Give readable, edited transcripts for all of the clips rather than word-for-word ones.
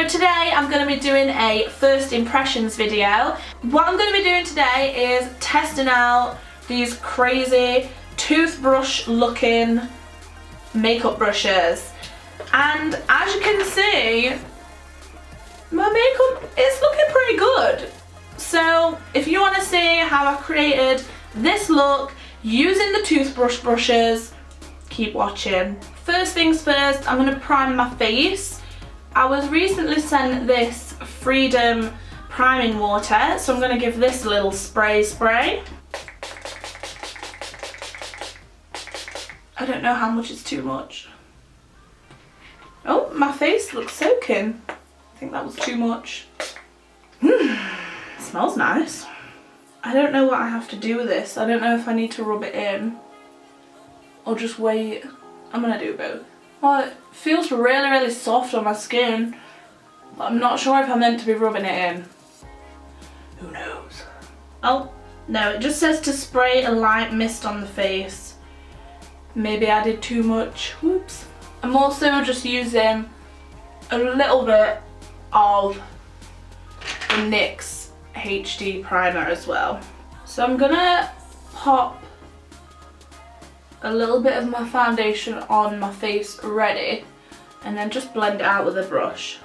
So today I'm going to be doing a first impressions video. What I'm going to be doing today is testing out these crazy toothbrush looking makeup brushes. And as you can see, my makeup is looking pretty good. So if you want to see how I created this look using the toothbrush brushes, keep watching. First things first, I'm going to prime my face. I was recently sent this Freedom priming water, so I'm going to give this a little spray. I don't know how much is too much. Oh, my face looks soaking. I think that was too much. It smells nice. I don't know what I have to do with this. I don't know if I need to rub it in or just wait. I'm going to do both. Well, it feels really soft on my skin, but I'm not sure if I'm meant to be rubbing it in. Who knows? Oh, no, it just says to spray a light mist on the face. Maybe I did too much. Whoops. I'm also just using a little bit of the NYX HD primer as well. So I'm gonna pop a little bit of my foundation on my face already and then just blend it out with a brush.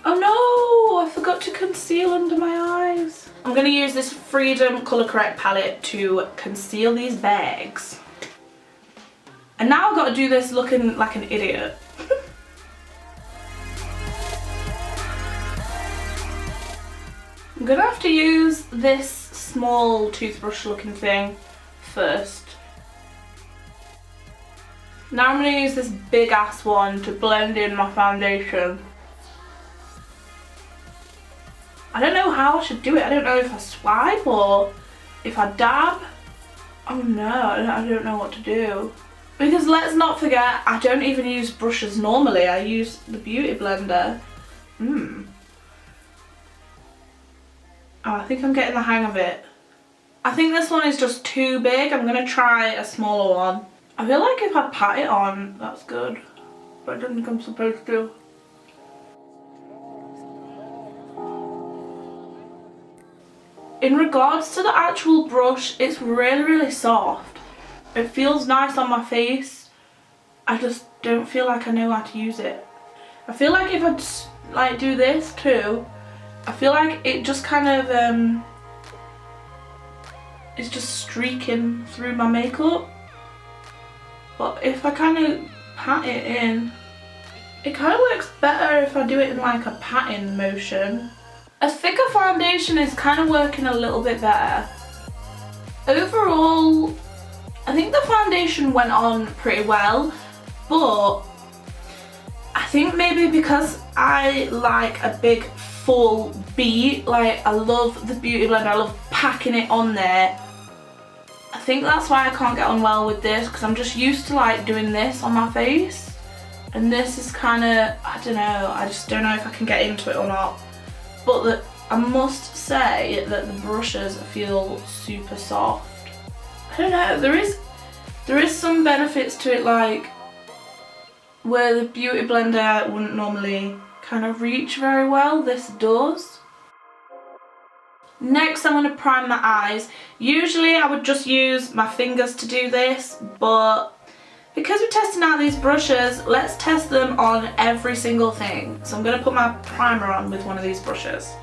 Oh no, I forgot to conceal under my eyes. I'm going to use this Freedom Colour Correct palette to conceal these bags. And now I've got to do this looking like an idiot. I'm going to have to use this small toothbrush looking thing first. Now I'm going to use this big ass one to blend in my foundation. I don't know how I should do it. I don't know if I swipe or if I dab. Oh no, I don't know what to do. Because let's not forget, I don't even use brushes normally. I use the beauty blender. Oh, I think I'm getting the hang of it. I think this one is just too big. I'm going to try a smaller one. I feel like if I pat it on, that's good, but I don't think I'm supposed to. In regards to the actual brush, it's really soft. It feels nice on my face. I just don't feel like I know how to use it. I feel like if I just like do this too, I feel like it just kind of it's just streaking through my makeup. But if I kind of pat it in, it kind of works better if I do it in like a patting motion. A thicker foundation is kind of working a little bit better. Overall, I think the foundation went on pretty well, but I think maybe because I like a big full beat, like I love the beauty blender, I love packing it on there. I think that's why I can't get on well with this, because I'm just used to like doing this on my face, and this is kind of, I don't know, I just don't know if I can get into it or not. But I must say that the brushes feel super soft. I don't know, there is some benefits to it, like where the beauty blender wouldn't normally kind of reach very well, this does. Next I'm going to prime my eyes. Usually I would just use my fingers to do this, but because we're testing out these brushes, let's test them on every single thing. So I'm going to put my primer on with one of these brushes.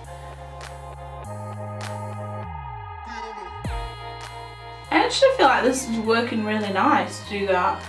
I actually feel like this is working really nice to do that.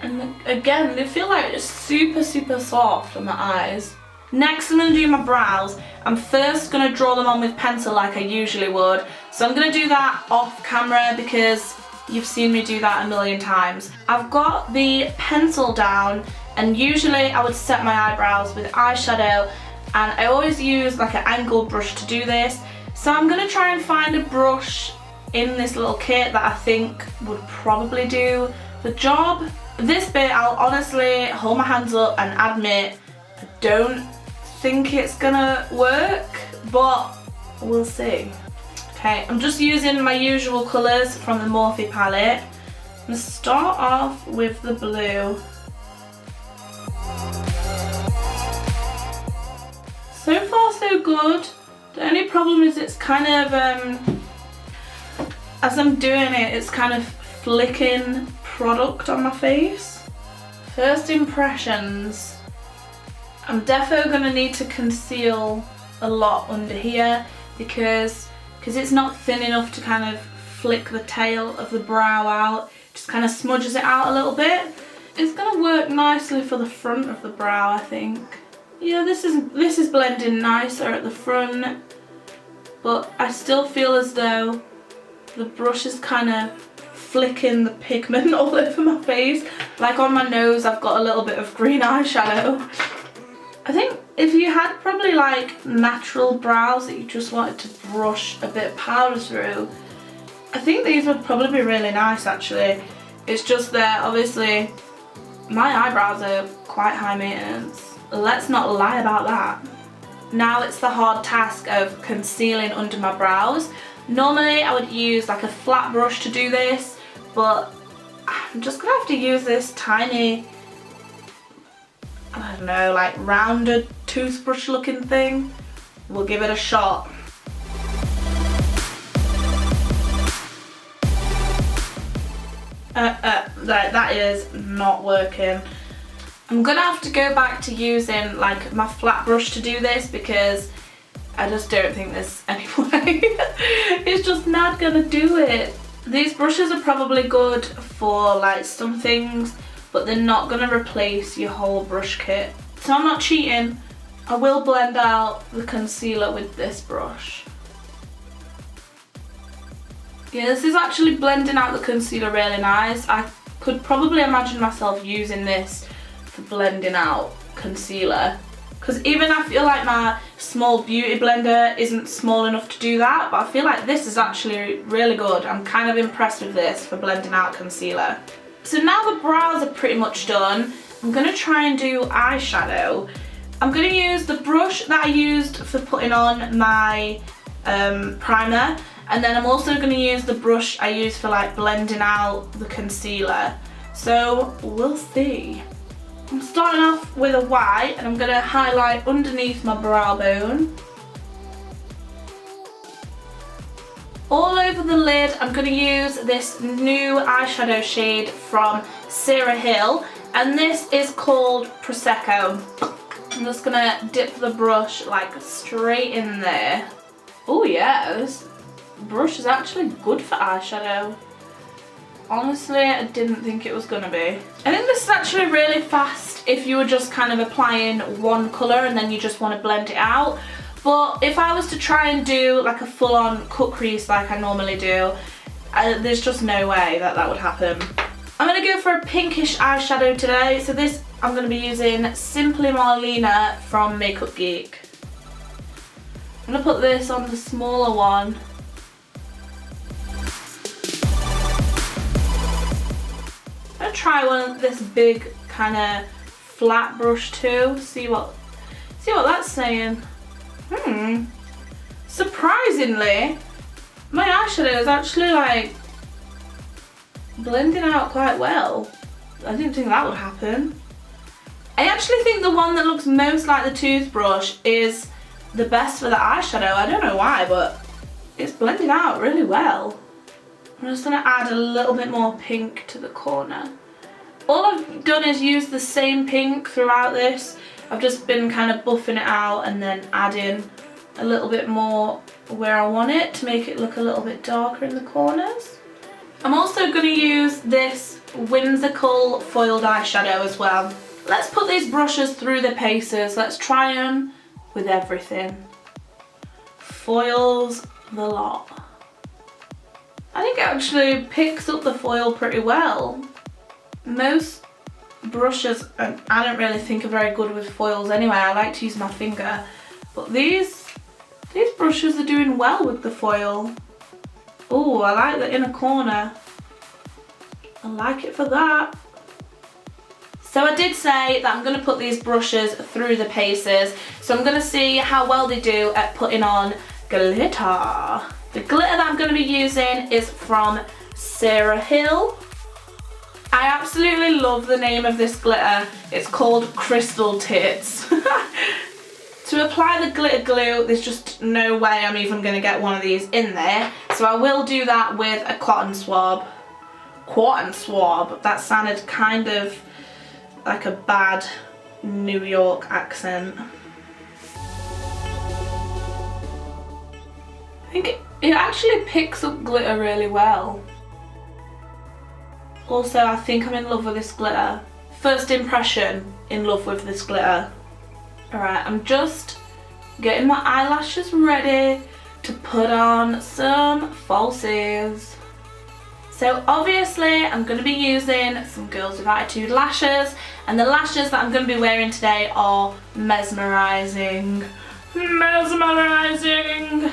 And again, they feel like it's super soft on my eyes. Next I'm going to do my brows. I'm first going to draw them on with pencil like I usually would. So I'm going to do that off camera because you've seen me do that a million times. I've got the pencil down, and usually I would set my eyebrows with eyeshadow, and I always use like an angled brush to do this. So I'm going to try and find a brush in this little kit that I think would probably do the job. This bit I'll honestly hold my hands up and admit I don't think it's gonna work, but we'll see. Okay, I'm just using my usual colours from the Morphe palette. I'm going to start off with the blue. So far so good. The only problem is it's kind of, as I'm doing it, it's kind of flicking product on my face. First impressions. I'm definitely going to need to conceal a lot under here because it's not thin enough to kind of flick the tail of the brow out. Just kind of smudges it out a little bit. It's going to work nicely for the front of the brow, I think. Yeah, this is blending nicer at the front, but I still feel as though the brush is kind of flicking the pigment all over my face. Like on my nose, I've got a little bit of green eyeshadow. I think if you had probably like natural brows that you just wanted to brush a bit of powder through, I think these would probably be really nice actually. It's just that obviously my eyebrows are quite high maintenance. Let's not lie about that. Now it's the hard task of concealing under my brows. Normally I would use like a flat brush to do this, but I'm just gonna have to use this tiny, I don't know, like rounded toothbrush looking thing. We'll give it a shot. That is not working. I'm gonna have to go back to using like my flat brush to do this because I just don't think there's any way. It's just not gonna do it. These brushes are probably good for like some things, but they're not gonna replace your whole brush kit. So I'm not cheating. I will blend out the concealer with this brush. Yeah, this is actually blending out the concealer really nice. I could probably imagine myself using this for blending out concealer, because even I feel like my small beauty blender isn't small enough to do that, but I feel like this is actually really good. I'm kind of impressed with this for blending out concealer. So now the brows are pretty much done. I'm going to try and do eyeshadow. I'm going to use the brush that I used for putting on my primer, and then I'm also going to use the brush I used for like blending out the concealer. So we'll see. I'm starting off with a white and I'm going to highlight underneath my brow bone. All over the lid I'm going to use this new eyeshadow shade from Sarah Hill, and this is called Prosecco. I'm just going to dip the brush like straight in there. Oh yeah, this brush is actually good for eyeshadow. Honestly, I didn't think it was gonna be. I think this is actually really fast if you were just kind of applying one colour and then you just want to blend it out. But if I was to try and do like a full-on cut crease like I normally do, there's just no way that that would happen. I'm gonna go for a pinkish eyeshadow today. So this, I'm gonna be using Simply Marlena from Makeup Geek. I'm gonna put this on the smaller one. I'm gonna try one of this big kind of flat brush too. See what that's saying. Surprisingly, my eyeshadow is actually like blending out quite well. I didn't think that would happen. I actually think the one that looks most like the toothbrush is the best for the eyeshadow. I don't know why, but it's blending out really well. I'm just going to add a little bit more pink to the corner. All I've done is use the same pink throughout this. I've just been kind of buffing it out and then adding a little bit more where I want it to make it look a little bit darker in the corners. I'm also going to use this whimsical foiled eyeshadow as well. Let's put these brushes through the paces. Let's try them with everything. Foils the lot. I think it actually picks up the foil pretty well. Most brushes, I don't really think are very good with foils anyway. I like to use my finger, but these brushes are doing well with the foil. Oh, I like the inner corner. I like it for that. So I did say that I'm going to put these brushes through the paces, so I'm going to see how well they do at putting on glitter. The glitter that I'm going to be using is from Sarah Hill. I absolutely love the name of this glitter. It's called Crystal Tits. It's To apply the glitter glue, there's just no way I'm even going to get one of these in there. So I will do that with a cotton swab. Cotton swab, that sounded kind of like a bad New York accent. I think it actually picks up glitter really well. Also, I think I'm in love with this glitter. First impression, in love with this glitter. Alright, I'm just getting my eyelashes ready to put on some falsies. So obviously I'm going to be using some Girls with Attitude lashes, and the lashes that I'm going to be wearing today are mesmerising. Mesmerising!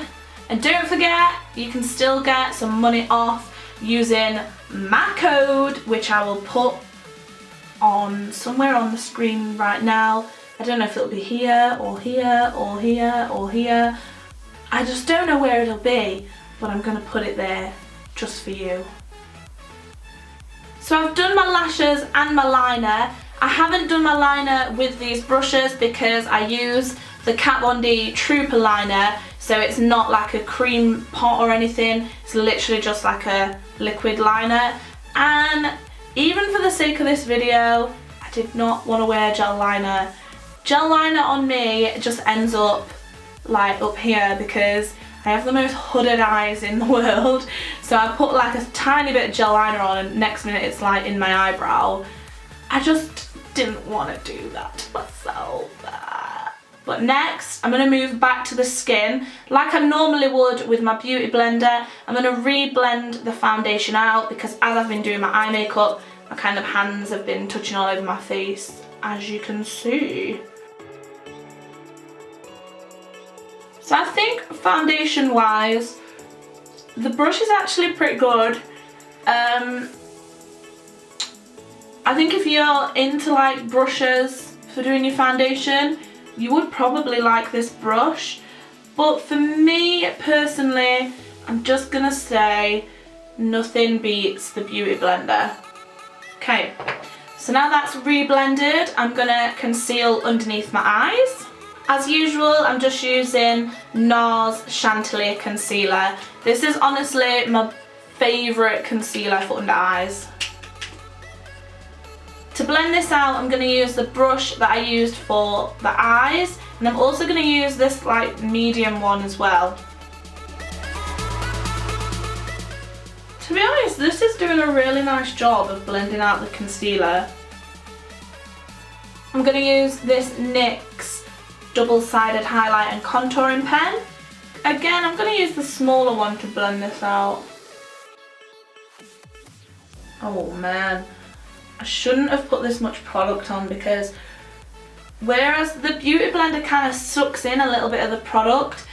And don't forget, you can still get some money off using my code, which I will put on somewhere on the screen right now. I don't know if it'll be here or here or here or here. I just don't know where it'll be, but I'm going to put it there just for you. So I've done my lashes and my liner. I haven't done my liner with these brushes because I use the Kat Von D Trooper liner, so it's not like a cream pot or anything. It's literally just like a liquid liner. And even for the sake of this video, I did not want to wear gel liner. Gel liner on me just ends up like up here because I have the most hooded eyes in the world. So I put like a tiny bit of gel liner on and next minute it's like in my eyebrow. I just didn't want to do that to myself. But next, I'm going to move back to the skin. Like I normally would with my beauty blender, I'm going to re-blend the foundation out because as I've been doing my eye makeup, my kind of hands have been touching all over my face, as you can see. So I think foundation wise, the brush is actually pretty good. I think if you're into like brushes for doing your foundation, you would probably like this brush. But for me personally, I'm just gonna say nothing beats the beauty blender. Okay, so now that's re-blended, I'm gonna conceal underneath my eyes. As usual, I'm just using NARS Chantilly Concealer. This is honestly my favourite concealer for under eyes. To blend this out, I'm going to use the brush that I used for the eyes, and I'm also going to use this like medium one as well. To be honest, this is doing a really nice job of blending out the concealer. I'm going to use this NYX double-sided highlight and contouring pen. Again, I'm going to use the smaller one to blend this out. Oh man, I shouldn't have put this much product on because whereas the beauty blender kind of sucks in a little bit of the product,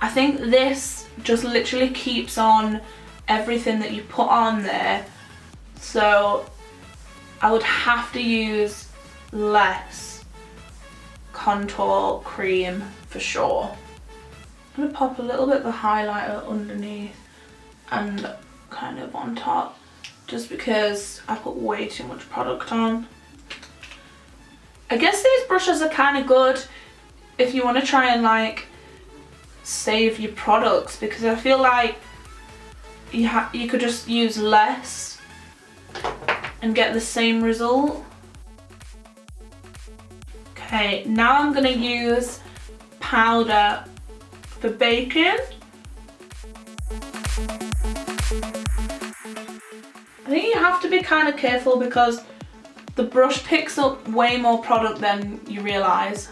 I think this just literally keeps on everything that you put on there. So I would have to use less contour cream for sure. I'm going to pop a little bit of the highlighter underneath and kind of on top, just because I put way too much product on. I guess these brushes are kind of good if you want to try and like save your products, because I feel like you could just use less and get the same result. Okay, now I'm going to use powder for baking. I think you have to be kind of careful because the brush picks up way more product than you realise.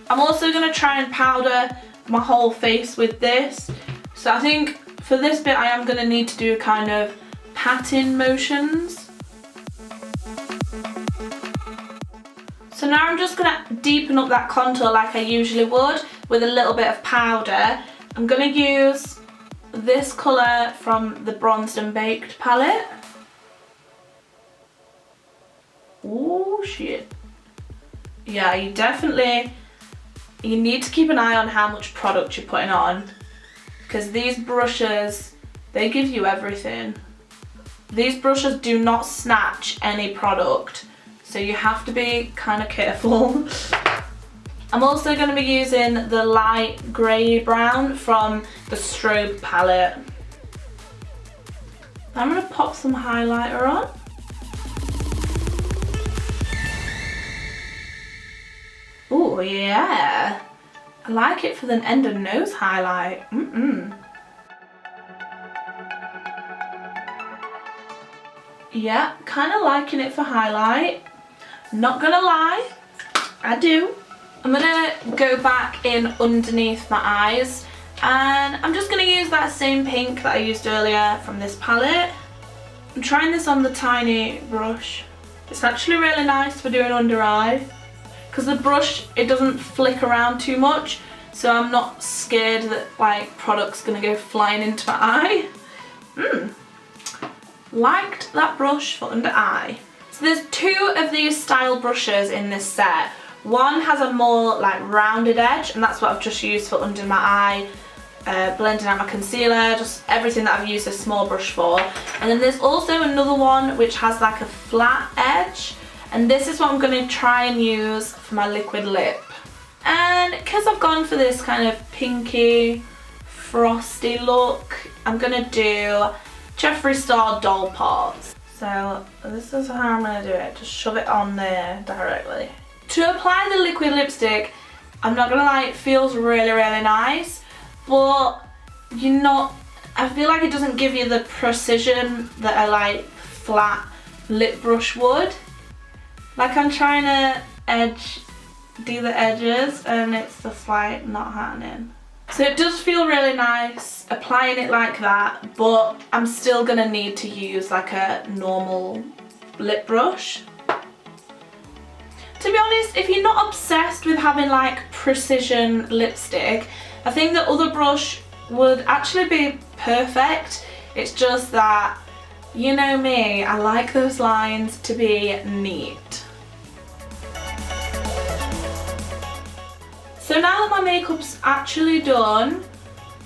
I'm also going to try and powder my whole face with this. So I think for this bit I am going to need to do kind of patting motions. So now I'm just going to deepen up that contour like I usually would with a little bit of powder. I'm going to use this colour from the Bronzed and Baked palette. Oh shit. Yeah, you need to keep an eye on how much product you're putting on, because these brushes, they give you everything. These brushes do not snatch any product, so you have to be kind of careful. I'm also going to be using the light grey brown from the Strobe palette. I'm going to pop some highlighter on. Oh yeah, I like it for the end of nose highlight. Yeah, kind of liking it for highlight. Not gonna lie, I do. I'm gonna go back in underneath my eyes, and I'm just gonna use that same pink that I used earlier from this palette. I'm trying this on the tiny brush. It's actually really nice for doing under eye, because the brush, it doesn't flick around too much, so I'm not scared that like product's gonna go flying into my eye. Liked that brush for under eye. So there's two of these style brushes in this set. One has a more like rounded edge, and that's what I've just used for under my eye, blending out my concealer, just everything that I've used this small brush for. And then there's also another one which has like a flat edge, and this is what I'm going to try and use for my liquid lip. And because I've gone for this kind of pinky, frosty look, I'm going to do Jeffree Star doll parts. So this is how I'm going to do it. Just shove it on there directly. To apply the liquid lipstick, I'm not going to lie, it feels really, really nice. But I feel like it doesn't give you the precision that a like flat lip brush would. Like I'm trying to do the edges, and it's just like not happening. So it does feel really nice applying it like that, but I'm still gonna need to use like a normal lip brush. To be honest, if you're not obsessed with having like precision lipstick, I think the other brush would actually be perfect. It's just that, you know me, I like those lines to be neat. So now that my makeup's actually done,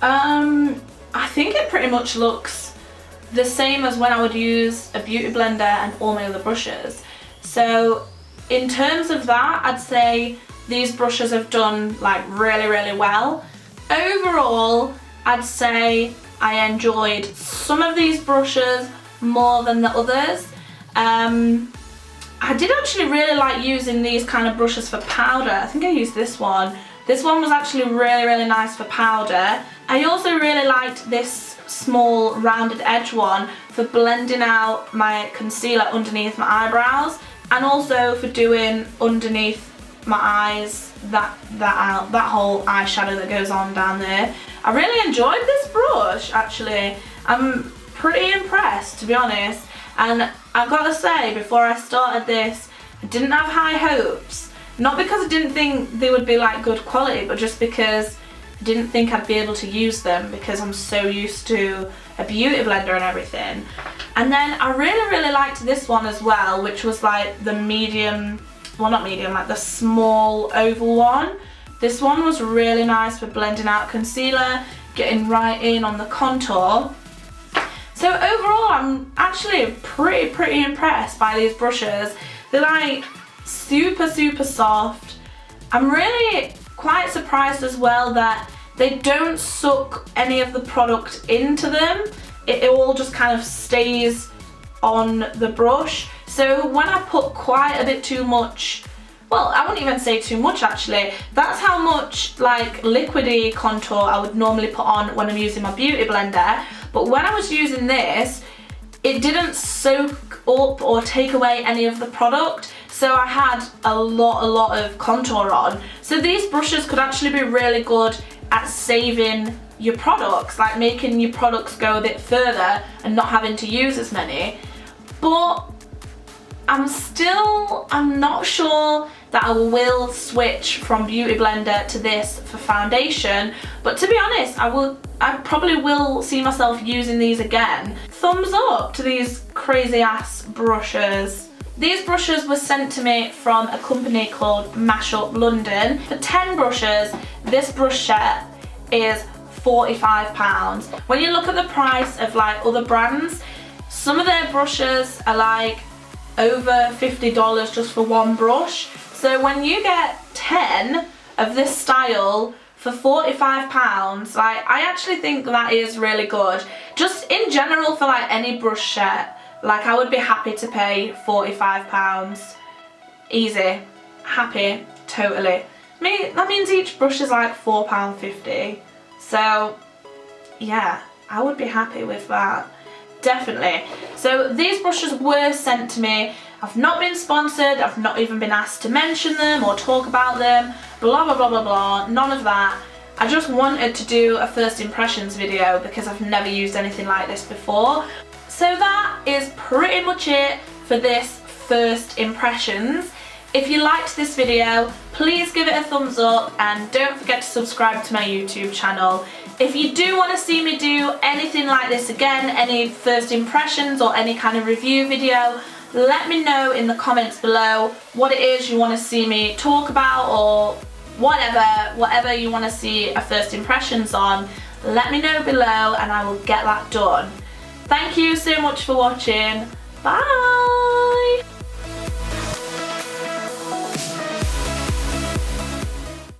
I think it pretty much looks the same as when I would use a beauty blender and all my other brushes. So in terms of that, I'd say these brushes have done like really, really well. Overall, I'd say I enjoyed some of these brushes more than the others. I did actually really like using these kind of brushes for powder. I think I used this one. This one was actually really, really nice for powder. I also really liked this small rounded edge one for blending out my concealer underneath my eyebrows, and also for doing underneath my eyes that whole eyeshadow that goes on down there. I really enjoyed this brush actually. I'm pretty impressed, to be honest. And I've got to say, before I started this, I didn't have high hopes. Not because I didn't think they would be like good quality, but just because I didn't think I'd be able to use them, because I'm so used to a beauty blender and everything. And then I really, really liked this one as well, which was like the medium, well not medium, like the small oval one. This one was really nice for blending out concealer, getting right in on the contour. So overall, I'm actually pretty impressed by these brushes. They're like super, super soft. I'm really quite surprised as well that they don't suck any of the product into them. It all just kind of stays on the brush. So when I put quite a bit too much, well, I wouldn't even say too much actually. That's how much like liquidy contour I would normally put on when I'm using my beauty blender. But when I was using this, it didn't soak up or take away any of the product. So I had a lot of contour on. So these brushes could actually be really good at saving your products, like making your products go a bit further and not having to use as many. But I'm not sure that I will switch from Beauty Blender to this for foundation, but to be honest, I probably will see myself using these again. Thumbs up to these crazy ass brushes. These brushes were sent to me from a company called Mashup London. For 10 brushes, this brush set is £45. When you look at the price of like other brands, some of their brushes are like over $50 just for one brush. So when you get 10 of this style for £45. Like, I actually think that is really good. Just in general for like any brush set, like I would be happy to pay £45. Easy, happy, totally. That means each brush is like £4.50. So yeah, I would be happy with that. Definitely. So these brushes were sent to me. I've not been sponsored, I've not even been asked to mention them or talk about them, blah blah blah blah blah, none of that. I just wanted to do a first impressions video because I've never used anything like this before. So that is pretty much it for this first impressions. If you liked this video, please give it a thumbs up and don't forget to subscribe to my YouTube channel. If you do want to see me do anything like this again, any first impressions or any kind of review video, let me know in the comments below what it is you want to see me talk about, or whatever you want to see a first impressions on. Let me know below and I will get that done. Thank you so much for watching. Bye!